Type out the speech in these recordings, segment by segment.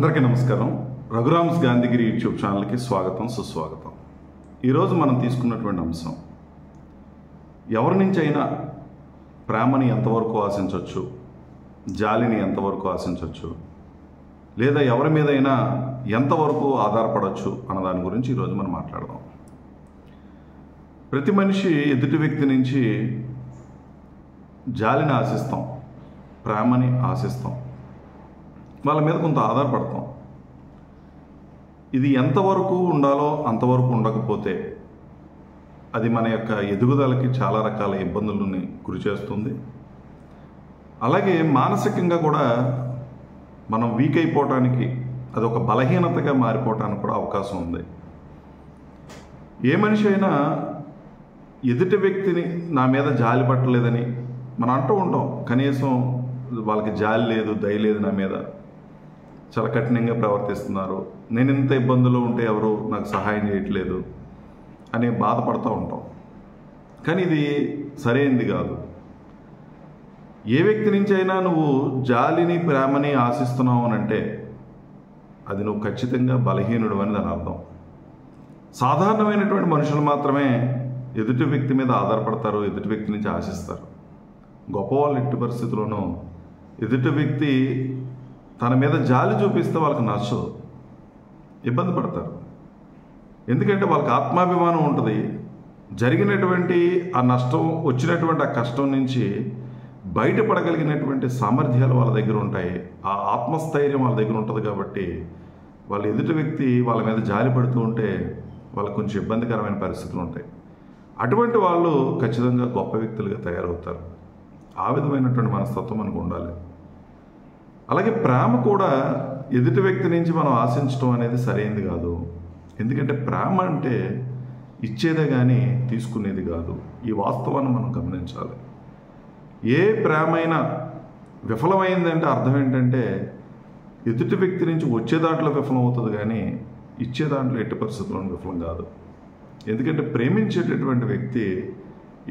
అందరికీ నమస్కారం. రఘురామ్స్ గాంధీగిరి యూట్యూబ్ ఛానల్కి స్వాగతం, సుస్వాగతం. ఈరోజు మనం తీసుకున్నటువంటి అంశం, ఎవరి నుంచి అయినా ప్రేమని ఎంతవరకు ఆశించవచ్చు, జాలిని ఎంతవరకు ఆశించవచ్చు, లేదా ఎవరి మీదైనా ఎంతవరకు ఆధారపడవచ్చు అన్న దాని గురించి ఈరోజు మనం మాట్లాడదాం. ప్రతి మనిషి ఎదుటి వ్యక్తి నుంచి జాలిని ఆశిస్తాం, ప్రేమని ఆశిస్తాం, వాళ్ళ మీద కొంత ఆధారపడతాం. ఇది ఎంతవరకు ఉండాలో అంతవరకు ఉండకపోతే అది మన యొక్క ఎదుగుదలకి చాలా రకాల ఇబ్బందులని గురి చేస్తుంది. అలాగే మానసికంగా కూడా మనం వీక్ అయిపోవటానికి, అది ఒక బలహీనతగా మారిపోవటానికి కూడా అవకాశం ఉంది. ఏ మనిషి అయినా ఎదుటి వ్యక్తిని నా మీద జాలి పట్టలేదని మనం అంటూ ఉంటాం. కనీసం వాళ్ళకి జాలి లేదు, దయ లేదు, నా మీద చాలా కఠినంగా ప్రవర్తిస్తున్నారు, నేను ఇంత ఇబ్బందులు ఉంటే ఎవరు నాకు సహాయం చేయట్లేదు అని బాధపడుతూ ఉంటాం. కానీ ఇది సరైనది కాదు. ఏ వ్యక్తి నుంచి అయినా నువ్వు జాలిని, ప్రేమని ఆశిస్తున్నావు అని అంటే అది నువ్వు ఖచ్చితంగా బలహీనుడు అని దాని అర్థం. సాధారణమైనటువంటి మనుషులు మాత్రమే ఎదుటి వ్యక్తి మీద ఆధారపడతారు, ఎదుటి వ్యక్తి నుంచి ఆశిస్తారు. గొప్పవాళ్ళు ఎట్టి పరిస్థితుల్లోనూ ఎదుటి వ్యక్తి తన మీద జాలి చూపిస్తే వాళ్ళకి నచ్చదు, ఇబ్బంది పడతారు. ఎందుకంటే వాళ్ళకి ఆత్మాభిమానం ఉంటుంది. జరిగినటువంటి ఆ నష్టం, వచ్చినటువంటి ఆ కష్టం నుంచి బయటపడగలిగినటువంటి సామర్థ్యాలు వాళ్ళ దగ్గర ఉంటాయి, ఆ ఆత్మస్థైర్యం వాళ్ళ దగ్గర ఉంటుంది. కాబట్టి వాళ్ళ ఎదుటి వ్యక్తి వాళ్ళ మీద జాలి పడుతూ ఉంటే వాళ్ళకు కొంచెం ఇబ్బందికరమైన పరిస్థితులు ఉంటాయి. అటువంటి వాళ్ళు ఖచ్చితంగా గొప్ప వ్యక్తులుగా తయారవుతారు. ఆ విధమైనటువంటి మనస్తత్వం మనకు ఉండాలి. అలాగే ప్రేమ కూడా ఎదుటి వ్యక్తి నుంచి మనం ఆశించడం అనేది సరైనది కాదు. ఎందుకంటే ప్రేమ అంటే ఇచ్చేదే కానీ తీసుకునేది కాదు. ఈ వాస్తవాన్ని మనం గమనించాలి. ఏ ప్రేమ అయినా విఫలమైందంటే అర్థం ఏంటంటే ఎదుటి వ్యక్తి నుంచి వచ్చే దాంట్లో విఫలం అవుతుంది, కానీ ఇచ్చే దాంట్లో ఎట్టి పరిస్థితుల్లో విఫలం కాదు. ఎందుకంటే ప్రేమించేటటువంటి వ్యక్తి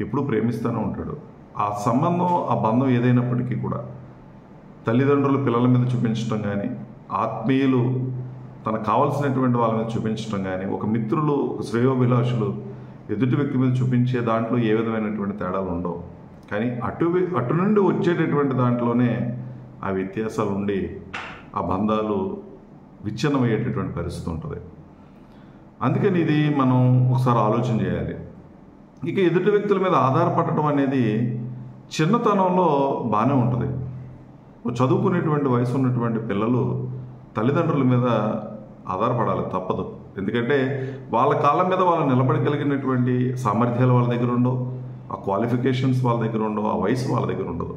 ఎప్పుడూ ప్రేమిస్తూనే ఉంటాడు. ఆ సంబంధం, ఆ బంధం ఏదైనప్పటికీ కూడా తల్లిదండ్రులు పిల్లల మీద చూపించడం కానీ, ఆత్మీయులు తనకు కావాల్సినటువంటి వాళ్ళ మీద చూపించడం కానీ, ఒక మిత్రులు, ఒక శ్రేయోభిలాషులు ఎదుటి వ్యక్తి మీద చూపించే దాంట్లో ఏ విధమైనటువంటి తేడాలు ఉండవు. కానీ అటు నుండి వచ్చేటటువంటి దాంట్లోనే ఆ వ్యత్యాసాలు ఉండి ఆ బంధాలు విచ్ఛిన్నమయ్యేటటువంటి పరిస్థితి ఉంటుంది. అందుకని ఇది మనం ఒకసారి ఆలోచన చేయాలి. ఇక ఎదుటి వ్యక్తుల మీద ఆధారపడటం అనేది చిన్నతనంలో బాగానే ఉంటుంది. చదువుకునేటువంటి వయసు ఉన్నటువంటి పిల్లలు తల్లిదండ్రుల మీద ఆధారపడాలి, తప్పదు. ఎందుకంటే వాళ్ళ కాళ్ళ మీద వాళ్ళు నిలబడగలిగినటువంటి సామర్థ్యాలు వాళ్ళ దగ్గర ఉండవు, ఆ క్వాలిఫికేషన్స్ వాళ్ళ దగ్గర ఉండవు, ఆ వయసు వాళ్ళ దగ్గర ఉండదు.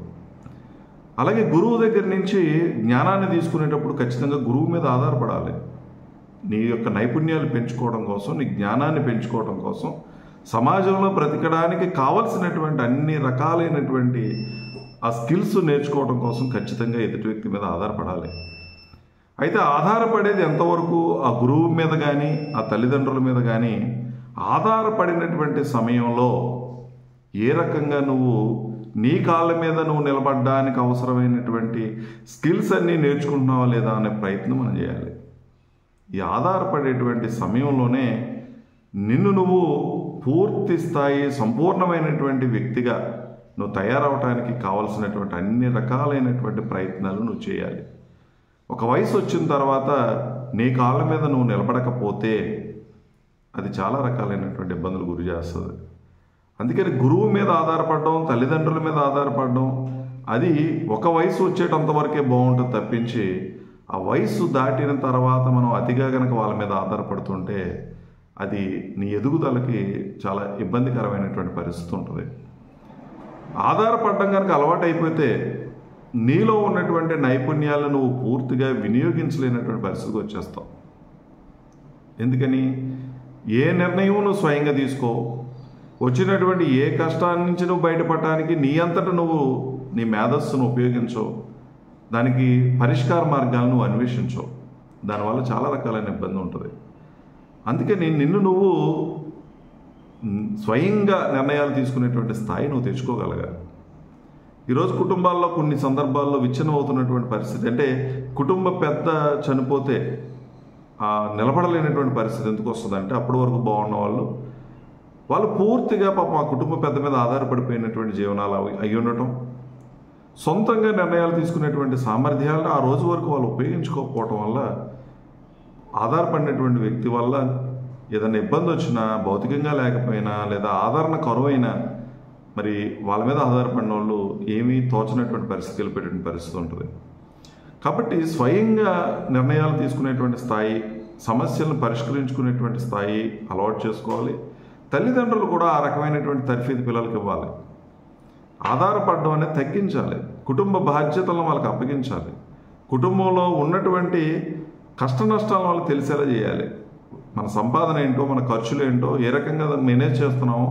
అలాగే గురువు దగ్గర నుంచి జ్ఞానాన్ని తీసుకునేటప్పుడు ఖచ్చితంగా గురువు మీద ఆధారపడాలి. నీ యొక్క నైపుణ్యాలు పెంచుకోవడం కోసం, నీ జ్ఞానాన్ని పెంచుకోవడం కోసం, సమాజంలో బ్రతకడానికి కావలసినటువంటి అన్ని రకాలైనటువంటి ఆ స్కిల్స్ నేర్చుకోవడం కోసం ఖచ్చితంగా ఎదుటి వ్యక్తి మీద ఆధారపడాలి. అయితే ఆధారపడేది ఎంతవరకు ఆ గురువు మీద కానీ, ఆ తల్లిదండ్రుల మీద కానీ ఆధారపడినటువంటి సమయంలో ఏ రకంగా నువ్వు నీ కాళ్ళ మీద నువ్వు నిలబడడానికి అవసరమైనటువంటి స్కిల్స్ అన్నీ నేర్చుకుంటున్నావా లేదా అనే ప్రయత్నం మనం చేయాలి. ఈ ఆధారపడేటువంటి సమయంలోనే నిన్ను నువ్వు పూర్తి స్థాయి సంపూర్ణమైనటువంటి వ్యక్తిగా నువ్వు తయారవటానికి కావలసినటువంటి అన్ని రకాలైనటువంటి ప్రయత్నాలు నువ్వు చేయాలి. ఒక వయసు వచ్చిన తర్వాత నీ కాళ్ళ మీద నువ్వు నిలబడకపోతే అది చాలా రకాలైనటువంటి ఇబ్బందులు గురి చేస్తుంది. అందుకని గురువు మీద ఆధారపడడం, తల్లిదండ్రుల మీద ఆధారపడడం అది ఒక వయసు వచ్చేటంత వరకే బాగుంటుంది తప్పించి, ఆ వయసు దాటిన తర్వాత మనం అతిగా కనుక వాళ్ళ మీద ఆధారపడుతుంటే అది నీ ఎదుగుదలకి చాలా ఇబ్బందికరమైనటువంటి పరిస్థితి ఉంటుంది. ఆధారపడడం కనుక అలవాటు అయిపోతే నీలో ఉన్నటువంటి నైపుణ్యాలను నువ్వు పూర్తిగా వినియోగించలేనటువంటి పరిస్థితికి వచ్చేస్తావు. ఎందుకని ఏ నిర్ణయం నువ్వు స్వయంగా తీసుకో, వచ్చినటువంటి ఏ కష్టాన్ని నుంచి నువ్వు బయటపడటానికి నీ అంతటా నువ్వు నీ మేధస్సును ఉపయోగించవు, దానికి పరిష్కార మార్గాలను నువ్వు అన్వేషించవు. దానివల్ల చాలా రకాలైన ఇబ్బంది ఉంటుంది. అందుకని నిన్ను నువ్వు స్వయంగా నిర్ణయాలు తీసుకునేటువంటి స్థాయి నువ్వు తెచ్చుకోగలగాలి. ఈరోజు కుటుంబాల్లో కొన్ని సందర్భాల్లో విచ్ఛిన్నం అవుతున్నటువంటి పరిస్థితి. అంటే కుటుంబ పెద్ద చనిపోతే నిలబడలేనటువంటి పరిస్థితి ఎందుకు వస్తుందంటే, అప్పటి వరకు బాగున్న వాళ్ళు పూర్తిగా పాపం ఆ కుటుంబ పెద్ద మీద ఆధారపడిపోయినటువంటి జీవనాలు అయి ఉండటం, సొంతంగా నిర్ణయాలు తీసుకునేటువంటి సామర్థ్యాలను ఆ రోజు వరకు వాళ్ళు ఉపయోగించుకోకపోవటం వల్ల, ఆధారపడినటువంటి వ్యక్తి వల్ల ఏదైనా ఇబ్బంది వచ్చినా, భౌతికంగా లేకపోయినా లేదా ఆదరణ కరువైనా మరి వాళ్ళ మీద ఆధారపడిన వాళ్ళు ఏమీ తోచనటువంటి పరిస్థితి, వెళ్ళిపోయేటువంటి పరిస్థితి ఉంటుంది. కాబట్టి స్వయంగా నిర్ణయాలు తీసుకునేటువంటి స్థాయి, సమస్యలను పరిష్కరించుకునేటువంటి స్థాయి అలవాటు చేసుకోవాలి. తల్లిదండ్రులు కూడా ఆ రకమైనటువంటి తర్ఫీదు పిల్లలకి ఇవ్వాలి. ఆధారపడడం అనేది తగ్గించాలి. కుటుంబ బాధ్యతలను వాళ్ళకి అప్పగించాలి. కుటుంబంలో ఉన్నటువంటి కష్ట నష్టాలను వాళ్ళకి తెలిసేలా చేయాలి. మన సంపాదన ఏంటో, మన ఖర్చులు ఏంటో, ఏ రకంగా మేనేజ్ చేస్తున్నామో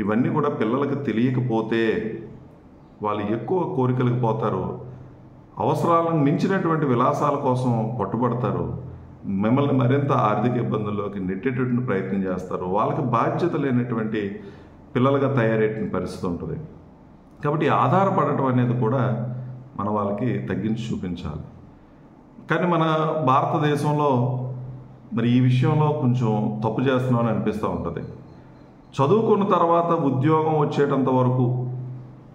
ఇవన్నీ కూడా పిల్లలకు తెలియకపోతే వాళ్ళు ఎక్కువ కోరికలకు పోతారు, అవసరాలను మించినటువంటి విలాసాల కోసం పట్టుబడతారు, మిమ్మల్ని మరింత ఆర్థిక ఇబ్బందుల్లోకి నెట్టేటటువంటి ప్రయత్నం చేస్తారు. వాళ్ళకి బాధ్యత లేనటువంటి పిల్లలుగా తయారయ్యే పరిస్థితి ఉంటుంది. కాబట్టి ఆధారపడటం అనేది కూడా మన వాళ్ళకి తగ్గించి చూపించాలి. కానీ మన భారతదేశంలో మరి ఈ విషయంలో కొంచెం తప్పు చేస్తున్నామని అనిపిస్తూ ఉంటుంది. చదువుకున్న తర్వాత ఉద్యోగం వచ్చేటంత వరకు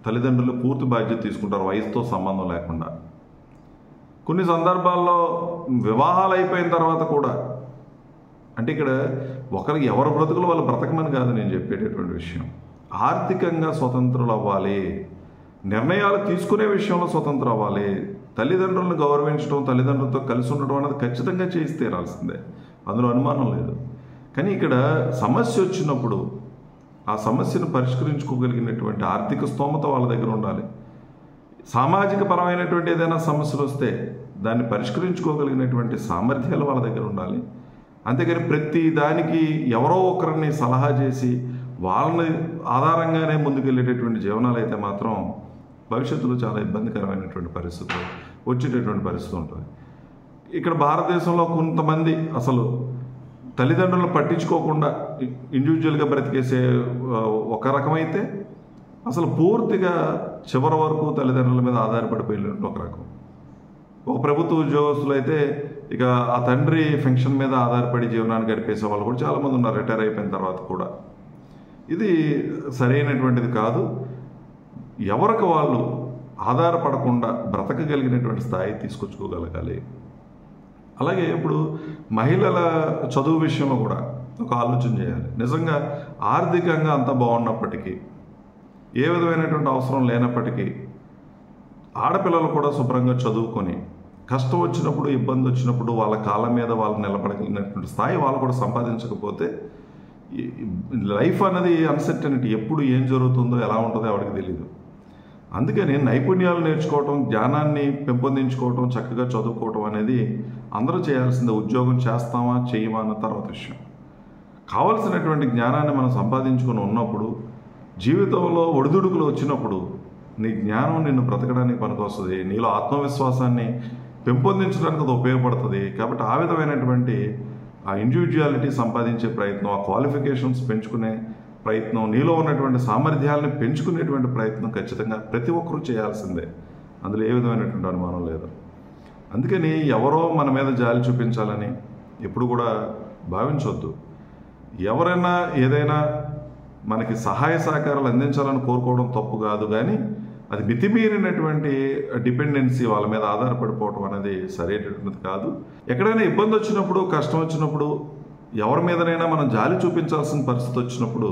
తల్లిదండ్రులు పూర్తి బాధ్యత తీసుకుంటారు, వయసుతో సంబంధం లేకుండా. కొన్ని సందర్భాల్లో వివాహాలు అయిపోయిన తర్వాత కూడా, అంటే ఇక్కడ ఒకరికి ఎవరి బ్రతుకులు వాళ్ళు బ్రతకమని కాదు నేను చెప్పేటటువంటి విషయం. ఆర్థికంగా స్వతంత్రులు అవ్వాలి, నిర్ణయాలు తీసుకునే విషయంలో స్వతంత్రం అవ్వాలి. తల్లిదండ్రులను గౌరవించడం, తల్లిదండ్రులతో కలిసి ఉండడం అనేది ఖచ్చితంగా చేసి తీరాల్సిందే, అందులో అనుమానం లేదు. కానీ ఇక్కడ సమస్య వచ్చినప్పుడు ఆ సమస్యను పరిష్కరించుకోగలిగినటువంటి ఆర్థిక స్తోమత వాళ్ళ దగ్గర ఉండాలి. సామాజిక పరమైనటువంటి ఏదైనా సమస్యలు వస్తే దాన్ని పరిష్కరించుకోగలిగినటువంటి సామర్థ్యాలు వాళ్ళ దగ్గర ఉండాలి. అంతేగాని ప్రతి దానికి ఎవరో ఒకరిని సలహా చేసి వాళ్ళని ఆధారంగానే ముందుకెళ్ళేటటువంటి జీవనాలు అయితే మాత్రం భవిష్యత్తులో చాలా ఇబ్బందికరమైనటువంటి పరిస్థితులు వచ్చేటటువంటి పరిస్థితి ఉంటుంది. ఇక్కడ భారతదేశంలో కొంతమంది అసలు తల్లిదండ్రులను పట్టించుకోకుండా ఇండివిజువల్గా బ్రతికేసే ఒక రకమైతే, అసలు పూర్తిగా చివరి వరకు తల్లిదండ్రుల మీద ఆధారపడిపోయినట్టు ఒక రకం. ఒక ప్రభుత్వ ఉద్యోగస్తులు అయితే ఇక ఆ తండ్రి ఫంక్షన్ మీద ఆధారపడి జీవనాన్ని గడిపేసే వాళ్ళు కూడా చాలామంది ఉన్నారు, రిటైర్ అయిపోయిన తర్వాత కూడా. ఇది సరైనటువంటిది కాదు. ఎవరికి వాళ్ళు ఆధారపడకుండా బ్రతకగలిగినటువంటి స్థాయి తీసుకొచ్చుకోగలగాలి. అలాగే ఇప్పుడు మహిళల చదువు విషయంలో కూడా ఒక ఆలోచన చేయాలి. నిజంగా ఆర్థికంగా అంత బాగున్నప్పటికీ, ఏ విధమైనటువంటి అవసరం లేనప్పటికీ ఆడపిల్లలు కూడా శుభ్రంగా చదువుకొని కష్టం వచ్చినప్పుడు, ఇబ్బంది వచ్చినప్పుడు వాళ్ళ కాళ్ళ మీద వాళ్ళు నిలబడగలిగినటువంటి స్థాయి వాళ్ళు కూడా సంపాదించకపోతే లైఫ్ అనేది అన్సర్టనిటీ, ఎప్పుడు ఏం జరుగుతుందో ఎలా ఉంటుందో ఎవరికి తెలియదు. అందుకని నైపుణ్యాలు నేర్చుకోవటం, జ్ఞానాన్ని పెంపొందించుకోవటం, చక్కగా చదువుకోవటం అనేది అందరూ చేయాల్సిందే. ఉద్యోగం చేస్తామా చేయమా అన్న తర్వాత విషయం. కావలసినటువంటి జ్ఞానాన్ని మనం సంపాదించుకొని ఉన్నప్పుడు, జీవితంలో ఒడిదుడుకులు వచ్చినప్పుడు నీ జ్ఞానం నిన్ను బ్రతకడానికి పనికొస్తుంది, నీలో ఆత్మవిశ్వాసాన్ని పెంపొందించడానికి అది ఉపయోగపడుతుంది. కాబట్టి ఆ విధమైనటువంటి ఆ ఇండివిజువాలిటీ సంపాదించే ప్రయత్నం, ఆ క్వాలిఫికేషన్స్ పెంచుకునే ప్రయత్నం, నీలో ఉన్నటువంటి సామర్థ్యాలను పెంచుకునేటువంటి ప్రయత్నం ఖచ్చితంగా ప్రతి ఒక్కరూ చేయాల్సిందే, అందులో ఏ విధమైనటువంటి అనుమానం లేదు. అందుకని ఎవరో మన మీద జాలి చూపించాలని ఎప్పుడు కూడా భావించవద్దు. ఎవరైనా ఏదైనా మనకి సహాయ సహకారాలు అందించాలని కోరుకోవడం తప్పు కాదు, కానీ అది మితిమీరినటువంటి డిపెండెన్సీ, వాళ్ళ మీద ఆధారపడిపోవడం అనేది సరైనటువంటిది కాదు. ఎక్కడైనా ఇబ్బంది వచ్చినప్పుడు, కష్టం వచ్చినప్పుడు, ఎవరి మీదనైనా మనం జాలి చూపించాల్సిన పరిస్థితి వచ్చినప్పుడు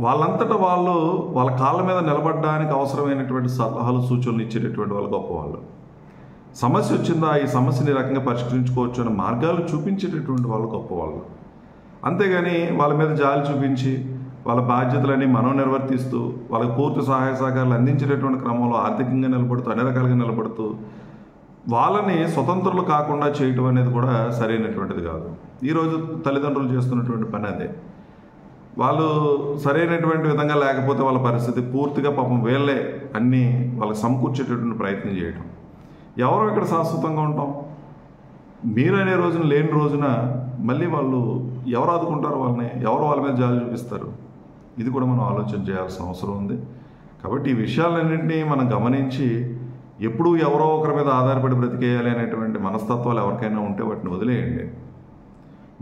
వాళ్ళంతటా వాళ్ళు వాళ్ళ కాళ్ళ మీద నిలబడడానికి అవసరమైనటువంటి సలహాలు, సూచనలు ఇచ్చేటటువంటి వాళ్ళు గొప్పవాళ్ళు. సమస్య వచ్చిందా, ఈ సమస్యని ఈ రకంగా పరిష్కరించుకోవచ్చు అనే మార్గాలు చూపించేటటువంటి వాళ్ళు గొప్పవాళ్ళు. అంతేగాని వాళ్ళ మీద జాలి చూపించి వాళ్ళ బాధ్యతలన్నీ మనం నిర్వర్తిస్తూ వాళ్ళకి పూర్తి సహాయ సహకారాలు అందించేటటువంటి క్రమంలో ఆర్థికంగా నిలబడుతూ, అన్ని రకాలుగా నిలబడుతూ వాళ్ళని స్వతంత్రులు కాకుండా చేయటం అనేది కూడా సరైనటువంటిది కాదు. ఈరోజు తల్లిదండ్రులు చేస్తున్నటువంటి పని అదే. వాళ్ళు సరైనటువంటి విధంగా లేకపోతే వాళ్ళ పరిస్థితి పూర్తిగా పాపం వీళ్ళే అన్నీ వాళ్ళకి సమకూర్చేటటువంటి ప్రయత్నం చేయటం. ఎవరో ఇక్కడ శాశ్వతంగా ఉంటాం, మీరనే రోజున లేని రోజున మళ్ళీ వాళ్ళు ఎవరు ఆదుకుంటారు వాళ్ళని, ఎవరు వాళ్ళ మీద జాలి చూపిస్తారు? ఇది కూడా మనం ఆలోచన చేయాల్సిన అవసరం ఉంది. కాబట్టి ఈ విషయాలన్నింటినీ మనం గమనించి ఎప్పుడూ ఎవరో ఒకరి మీద ఆధారపడి బ్రతికేయాలి అనేటువంటి మనస్తత్వాలు ఎవరికైనా ఉంటే వాటిని వదిలేయండి.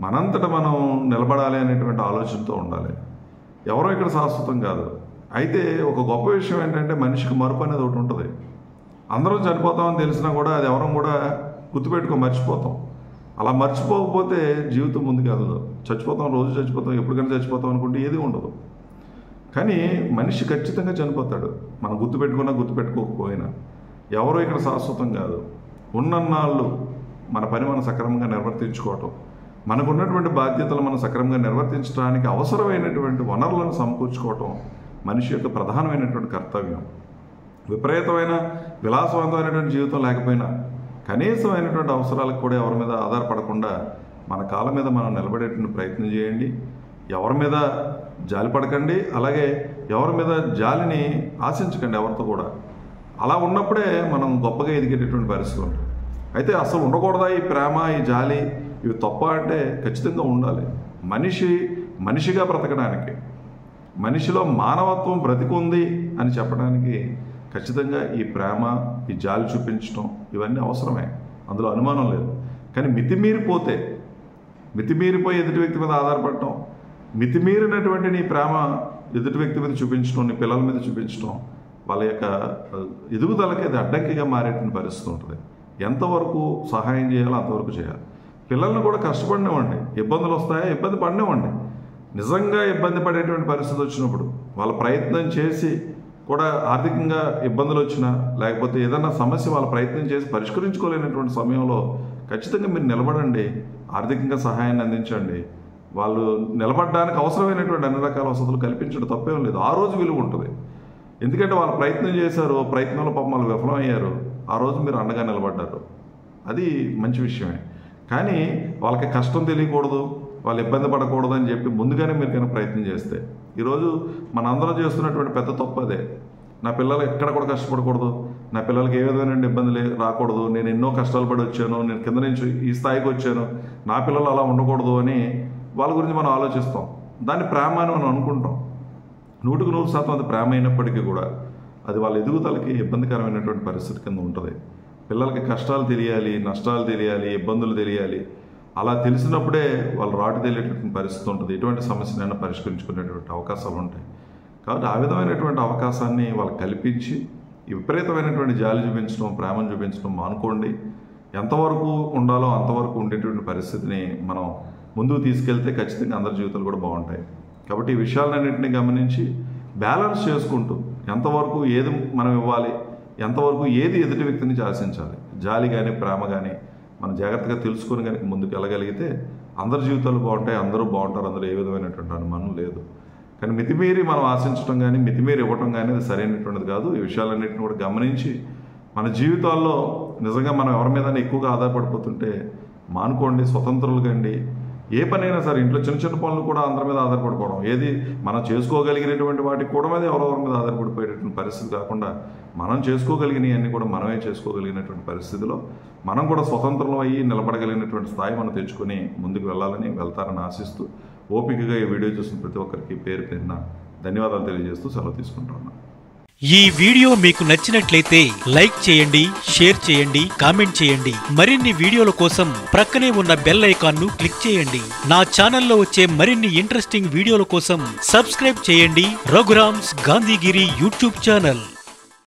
మనంతట మనం నిలబడాలి అనేటువంటి ఆలోచనతో ఉండాలి. ఎవరో ఇక్కడ శాశ్వతం కాదు. అయితే ఒక గొప్ప విషయం ఏంటంటే మనిషికి మరుపు అనేది ఒకటి ఉంటుంది. అందరం చనిపోతామని తెలిసినా కూడా అది ఎవరం కూడా మర్చిపోతాం. అలా మర్చిపోకపోతే జీవితం ముందుకు వెళ్ళదు. చచ్చిపోతాం, రోజు చచ్చిపోతాం, ఎప్పటికైనా చచ్చిపోతాం అనుకుంటే ఏది ఉండదు. కానీ మనిషి ఖచ్చితంగా చనిపోతాడు, మనం గుర్తుపెట్టుకోకపోయినా. ఎవరో ఇక్కడ శాశ్వతం కాదు. ఉన్నన్నాళ్ళు మన పని మనం సక్రమంగా నిర్వర్తించుకోవటం, మనకున్నటువంటి బాధ్యతలు మనం సక్రమంగా నిర్వర్తించడానికి అవసరమైనటువంటి వనరులను సమకూర్చుకోవటం మనిషి యొక్క ప్రధానమైనటువంటి కర్తవ్యం. విపరీతమైన విలాసవంతమైనటువంటి జీవితం లేకపోయినా కనీసమైనటువంటి అవసరాలకు కూడా ఎవరి మీద ఆధారపడకుండా మన కాళ్ళ మీద మనం నిలబడేటువంటి ప్రయత్నం చేయండి. ఎవరి మీద జాలి పడకండి, అలాగే ఎవరి మీద జాలిని ఆశించకండి ఎవరితో కూడా. అలా ఉన్నప్పుడే మనం గొప్పగా ఎదిగేటటువంటి పరిస్థితి ఉంటుంది. అయితే అసలు ఉండకూడదా ఈ ప్రేమ, ఈ జాలి, ఇవి తప్ప అంటే ఖచ్చితంగా ఉండాలి. మనిషిగా బ్రతకడానికి, మనిషిలో మానవత్వం బ్రతికుంది అని చెప్పడానికి ఖచ్చితంగా ఈ ప్రేమ, ఈ జాలి చూపించడం ఇవన్నీ అవసరమే, అందులో అనుమానం లేదు. కానీ మితిమీరిపోయి ఎదుటి వ్యక్తి మీద ఆధారపడటం, మితిమీరినటువంటి నీ ప్రేమ ఎదుటి వ్యక్తి మీద చూపించడం, నీ పిల్లల మీద చూపించడం వాళ్ళ యొక్క ఎదుగుదలకి అది అడ్డంకిగా మారేటువంటి పరిస్థితి ఉంటుంది. ఎంతవరకు సహాయం చేయాలో అంతవరకు చేయాలి. పిల్లల్ని కూడా కష్టపడినివ్వండి, ఇబ్బందులు వస్తాయా ఇబ్బంది పడినివ్వండి. నిజంగా ఇబ్బంది పడేటువంటి పరిస్థితి వచ్చినప్పుడు వాళ్ళ ప్రయత్నం చేసి కూడా ఆర్థికంగా ఇబ్బందులు వచ్చినా, లేకపోతే ఏదైనా సమస్య వాళ్ళ ప్రయత్నం చేసి పరిష్కరించుకోలేనటువంటి సమయంలో ఖచ్చితంగా మీరు నిలబడండి, ఆర్థికంగా సహాయాన్ని అందించండి. వాళ్ళు నిలబడడానికి అవసరమైనటువంటి అన్ని రకాల వసతులు కల్పించడం తప్పేం లేదు. ఆ రోజు విలువ ఉంటుంది. ఎందుకంటే వాళ్ళు ప్రయత్నం చేశారు, ప్రయత్నంలో పాపం వాళ్ళు విఫలమయ్యారు, ఆ రోజు మీరు అండగా నిలబడ్డారు, అది మంచి విషయమే. కానీ వాళ్ళకి కష్టం తెలియకూడదు, వాళ్ళు ఇబ్బంది పడకూడదు అని చెప్పి ముందుగానే మీరు కనుక ప్రయత్నం చేస్తే, ఈరోజు మనందరం చేస్తున్నటువంటి పెద్ద తప్పు అదే. నా పిల్లలు ఎక్కడ కూడా కష్టపడకూడదు, నా పిల్లలకి ఏ విధమైన ఇబ్బంది రాకూడదు, నేను ఎన్నో కష్టాలు పడి వచ్చాను, నేను కింద నుంచి ఈ స్థాయికి వచ్చాను, నా పిల్లలు అలా ఉండకూడదు అని వాళ్ళ గురించి మనం ఆలోచిస్తాం. దాన్ని ప్రేమ అని మనం అనుకుంటాం. 100% అది ప్రేమ అయినప్పటికీ కూడా అది వాళ్ళ ఎదుగుదలకి ఇబ్బందికరమైనటువంటి పరిస్థితి కింద ఉంటుంది. పిల్లలకి కష్టాలు తెలియాలి, నష్టాలు తెలియాలి, ఇబ్బందులు తెలియాలి. అలా తెలిసినప్పుడే వాళ్ళు రాటు తెలియటువంటి పరిస్థితి ఉంటుంది. ఎటువంటి సమస్యనైనా పరిష్కరించుకునేటువంటి అవకాశాలు ఉంటాయి. కాబట్టి ఆ విధమైనటువంటి అవకాశాన్ని వాళ్ళకి కల్పించి ఈ విపరీతమైనటువంటి జాలి చూపించడం, ప్రేమను చూపించడం మానుకోండి. ఎంతవరకు ఉండాలో అంతవరకు ఉండేటువంటి పరిస్థితిని మనం ముందుకు తీసుకెళ్తే ఖచ్చితంగా అందరి జీవితాలు కూడా బాగుంటాయి. కాబట్టి ఈ విషయాలన్నింటినీ గమనించి బ్యాలెన్స్ చేసుకుంటూ ఎంతవరకు ఏది మనం ఇవ్వాలి, ఎంతవరకు ఏది ఎదుటి వ్యక్తి నుంచి ఆశించాలి, జాలి కానీ ప్రేమ కానీ మనం జాగ్రత్తగా తెలుసుకొని కనుక ముందుకు వెళ్ళగలిగితే అందరి జీవితాలు బాగుంటాయి, అందరూ బాగుంటారు, అందులో ఏ విధమైనటువంటి అనుమానం లేదు. కానీ మితిమీరి మనం ఆశించడం కానీ మితిమీరి ఇవ్వటం కానీ అది సరైనటువంటిది కాదు. ఈ విషయాలన్నింటినీ కూడా గమనించి మన జీవితాల్లో నిజంగా మనం ఎవరి మీద ఎక్కువగా ఆధారపడిపోతుంటే మానుకోండి, స్వతంత్రులు కండి. ఏ పనైనా సరే ఇంట్లో చిన్న చిన్న పనులు కూడా అందరి మీద ఆధారపడిపోవడం, ఏది మనం చేసుకోగలిగినటువంటి వాటికి కూడా మీద ఎవరెవరి మీద ఆధారపడిపోయేటటువంటి పరిస్థితి కాకుండా మనం చేసుకోగలిగినవి అన్నీ కూడా మనమే చేసుకోగలిగినటువంటి పరిస్థితిలో మనం కూడా స్వతంత్రం అయ్యి నిలబడగలిగినటువంటి స్థాయి మనం తెచ్చుకొని ముందుకు వెళ్తారని ఆశిస్తూ ఓపికగా ఈ వీడియో చూసిన ప్రతి ఒక్కరికి పేరు పేరున ధన్యవాదాలు తెలియజేస్తూ సెలవు తీసుకుంటున్నాను. ఈ వీడియో మీకు నచ్చినట్లయితే లైక్ చేయండి, షేర్ చేయండి, కామెంట్ చేయండి. మరిన్ని వీడియోల కోసం ప్రక్కనే ఉన్న బెల్ ఐకాన్ ను క్లిక్ చేయండి. నా ఛానల్లో వచ్చే మరిన్ని ఇంట్రెస్టింగ్ వీడియోల కోసం సబ్స్క్రైబ్ చేయండి రఘురామ్స్ గాంధీగిరి యూట్యూబ్ ఛానల్.